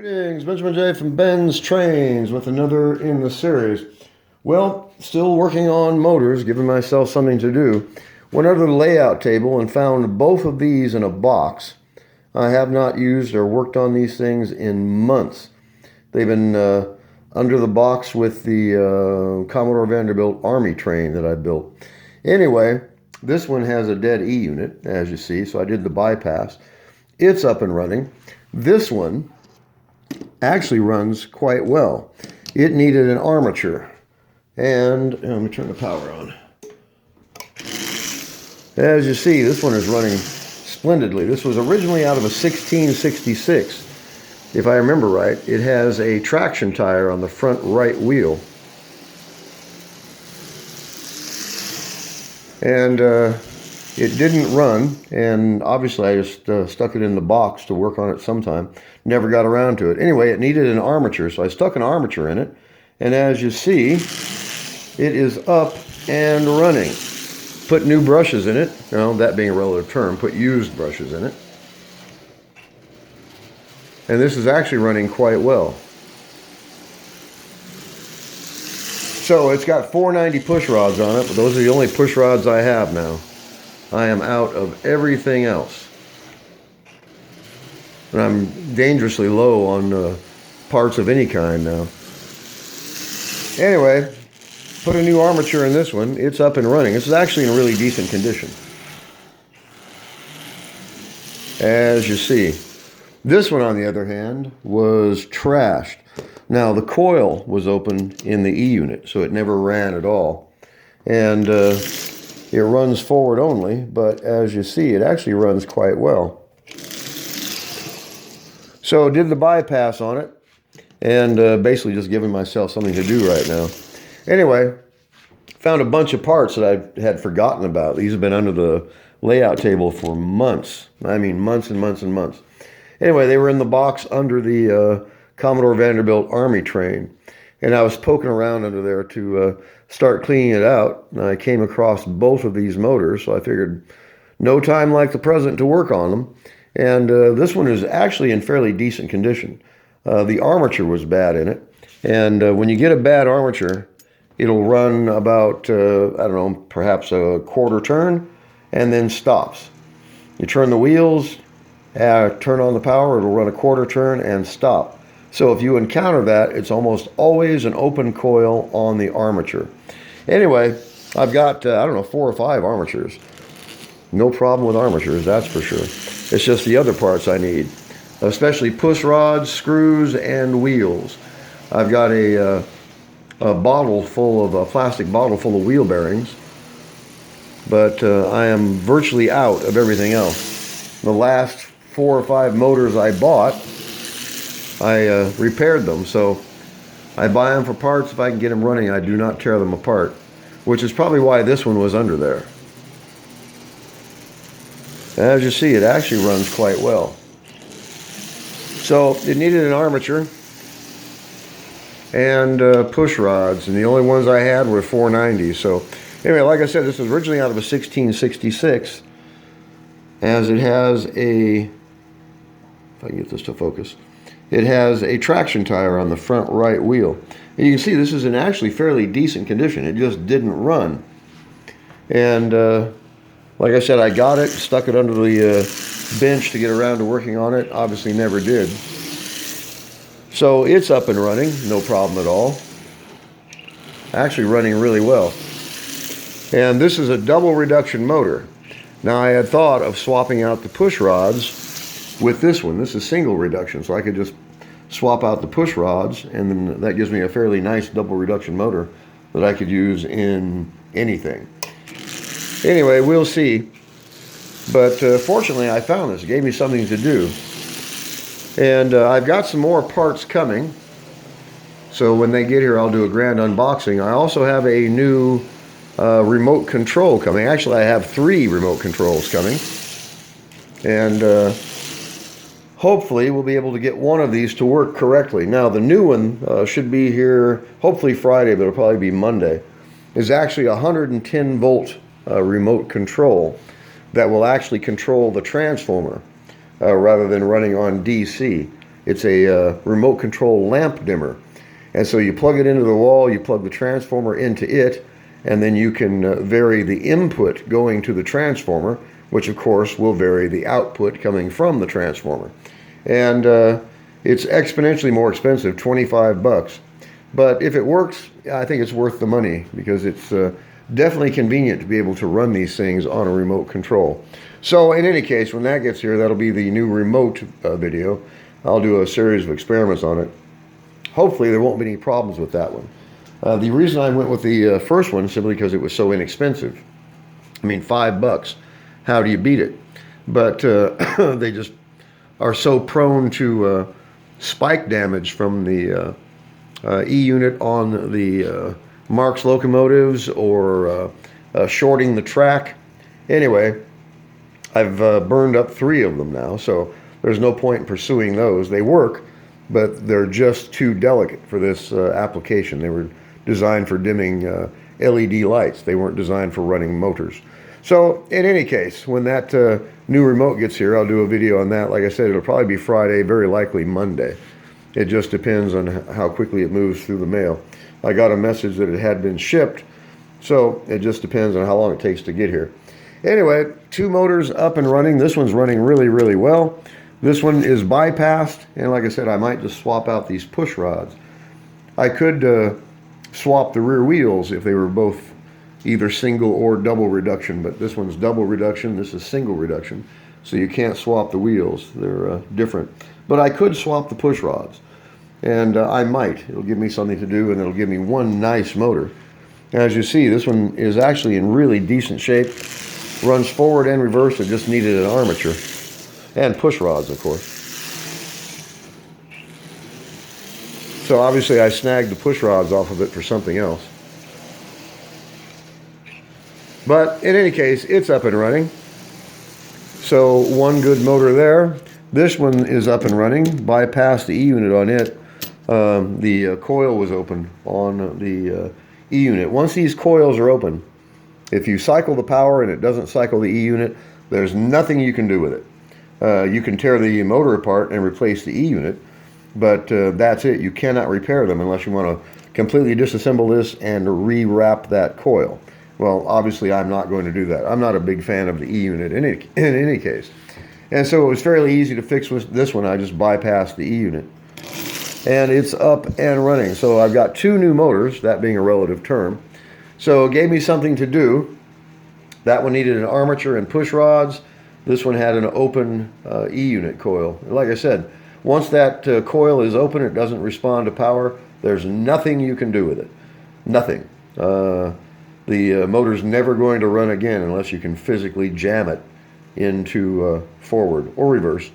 Greetings, Benjamin J from BENZTRAINZ with another in the series. Well, still working on motors, giving myself something to do. Went under the layout table and found both of these in a box. I have not used or worked on these things in months. They've been under the box with the Commodore Vanderbilt Army train that I built. Anyway, this one has a dead E unit, as you see, so I did the bypass. It's up and running. This one actually runs quite well. It needed an armature. And let me turn the power on. As you see, this one is running splendidly. This was originally out of a 1666. If I remember right, it has a traction tire on the front right wheel. And it didn't run, and obviously I just stuck it in the box to work on it sometime. Never got around to it. Anyway, it needed an armature, so I stuck an armature in it. And as you see, it is up and running. Put new brushes in it. Well, that being a relative term, put used brushes in it. And this is actually running quite well. So it's got 490 push rods on it, but those are the only push rods I have now. I am out of everything else. And I'm dangerously low on parts of any kind now. Anyway, put a new armature in this one. It's up and running. This is actually in really decent condition, as you see. This one, on the other hand, was trashed. Now, the coil was open in the E unit, so it never ran at all. And it runs forward only, but as you see, it actually runs quite well. So did the bypass on it, and basically just giving myself something to do right now. Anyway, found a bunch of parts that I had forgotten about. These have been under the layout table for months. I mean, months and months and months. Anyway, they were in the box under the Commodore Vanderbilt Army train. And I was poking around under there to start cleaning it out. And I came across both of these motors, so I figured no time like the present to work on them. And this one is actually in fairly decent condition. The armature was bad in it. And when you get a bad armature, it'll run about, I don't know, perhaps a quarter turn, and then stops. You turn the wheels, turn on the power, it'll run a quarter turn and stop. So if you encounter that, it's almost always an open coil on the armature. Anyway, I've got, I don't know, 4 or 5 armatures. No problem with armatures, that's for sure. It's just the other parts I need, especially push rods, screws, and wheels. I've got a bottle full of, a plastic bottle full of wheel bearings, but I am virtually out of everything else. The last 4 or 5 motors I bought, I repaired them, so I buy them for parts. If I can get them running, I do not tear them apart, which is probably why this one was under there. As you see, it actually runs quite well. So it needed an armature and push rods, and the only ones I had were 490. So anyway, like I said, this was originally out of a 1666, as it has a, if I can get this to focus, it has a traction tire on the front right wheel. And you can see this is in actually fairly decent condition. It just didn't run. And like I said, I got it, stuck it under the bench to get around to working on it. Obviously never did. So it's up and running, no problem at all. Actually running really well. And this is a double reduction motor. Now I had thought of swapping out the push rods with this one. This is single reduction, so I could just swap out the push rods, and then that gives me a fairly nice double reduction motor that I could use in anything. Anyway, we'll see. But fortunately, I found this. It gave me something to do. And I've got some more parts coming. So when they get here, I'll do a grand unboxing. I also have a new remote control coming. Actually, I have 3 remote controls coming. And hopefully we'll be able to get one of these to work correctly. Now the new one should be here hopefully Friday, but it'll probably be Monday. Is actually a 110 volt remote control that will actually control the transformer rather than running on DC. It's a remote control lamp dimmer. And so you plug it into the wall, you plug the transformer into it, and then you can vary the input going to the transformer, which of course will vary the output coming from the transformer. And it's exponentially more expensive, 25 bucks. But if it works, I think it's worth the money, because it's definitely convenient to be able to run these things on a remote control. So in any case, when that gets here, that'll be the new remote video. I'll do a series of experiments on it. Hopefully there won't be any problems with that one. The reason I went with the first one simply because it was so inexpensive. I mean, $5. How do you beat it? But they just are so prone to spike damage from the E-unit on the Marx locomotives, or shorting the track. Anyway, I've burned up 3 of them now, so there's no point in pursuing those. They work, but they're just too delicate for this application. They were designed for dimming LED lights. They weren't designed for running motors. So in any case, when that new remote gets here, I'll do a video on that. Like I said, it'll probably be Friday, very likely Monday. It just depends on how quickly it moves through the mail. I got a message that it had been shipped, so it just depends on how long it takes to get here. Anyway, 2 motors up and running. This one's running really, really well. This one is bypassed, and like I said, I might just swap out these push rods. I could swap the rear wheels if they were both either single or double reduction, but this one's double reduction, this is single reduction, so you can't swap the wheels. They're different. But I could swap the push rods, and I might. It'll give me something to do, and it'll give me one nice motor. As you see, this one is actually in really decent shape. Runs forward and reverse. It just needed an armature. And push rods, of course. So obviously I snagged the push rods off of it for something else. But in any case, it's up and running. So one good motor there. This one is up and running. Bypassed the E-unit on it. The coil was open on the E-unit. Once these coils are open, if you cycle the power and it doesn't cycle the E-unit, there's nothing you can do with it. You can tear the motor apart and replace the E-unit, but that's it. You cannot repair them unless you want to completely disassemble this and rewrap that coil. Well, obviously I'm not going to do that. I'm not a big fan of the E-unit in any case. And so it was fairly easy to fix with this one. I just bypassed the E-unit. And it's up and running. So I've got 2 new motors, that being a relative term. So it gave me something to do. That one needed an armature and push rods. This one had an open E-unit coil. Like I said, once that coil is open, it doesn't respond to power. There's nothing you can do with it. Nothing. The motor's never going to run again unless you can physically jam it into forward or reverse.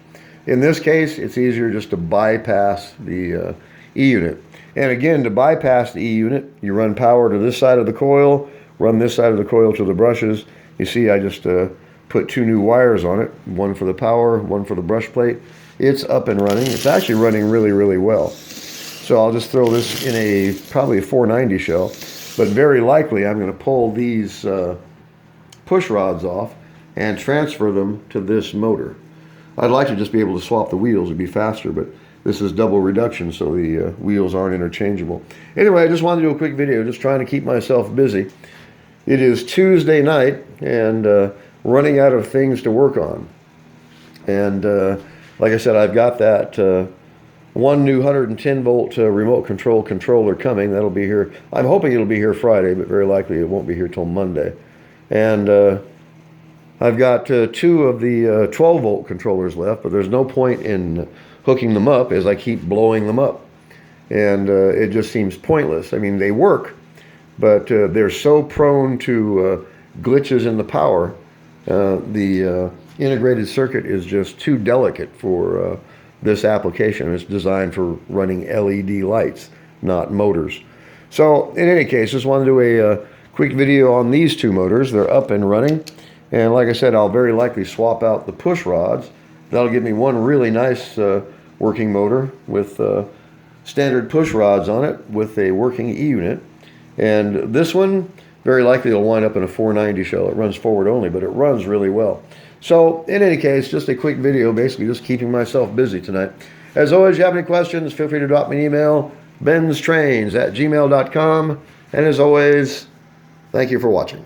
In this case, it's easier just to bypass the E-unit. And again, to bypass the E-unit, you run power to this side of the coil, run this side of the coil to the brushes. You see, I just put 2 new wires on it, one for the power, one for the brush plate. It's up and running. It's actually running really, really well. So I'll just throw this in probably a 490 shell, but very likely I'm going to pull these push rods off and transfer them to this motor. I'd like to just be able to swap the wheels. It'd be faster, but this is double reduction, so the wheels aren't interchangeable. Anyway, I just wanted to do a quick video, just trying to keep myself busy. It is Tuesday night, and running out of things to work on. And like I said, I've got that one new 110 volt remote control controller coming. That'll be here. I'm hoping it'll be here Friday, but very likely it won't be here till Monday. And I've got 2 of the 12 volt controllers left, but there's no point in hooking them up as I keep blowing them up. And it just seems pointless. I mean, they work, but they're so prone to glitches in the power. The integrated circuit is just too delicate for this application. It's designed for running LED lights, not motors. So in any case, just wanted to do a quick video on these 2 motors. They're up and running. And like I said, I'll very likely swap out the push rods. That'll give me one really nice working motor with standard push rods on it with a working E-unit. And this one, very likely it'll wind up in a 490 shell. It runs forward only, but it runs really well. So in any case, just a quick video, basically just keeping myself busy tonight. As always, if you have any questions, feel free to drop me an email, BENZTRAINZ@gmail.com. And as always, thank you for watching.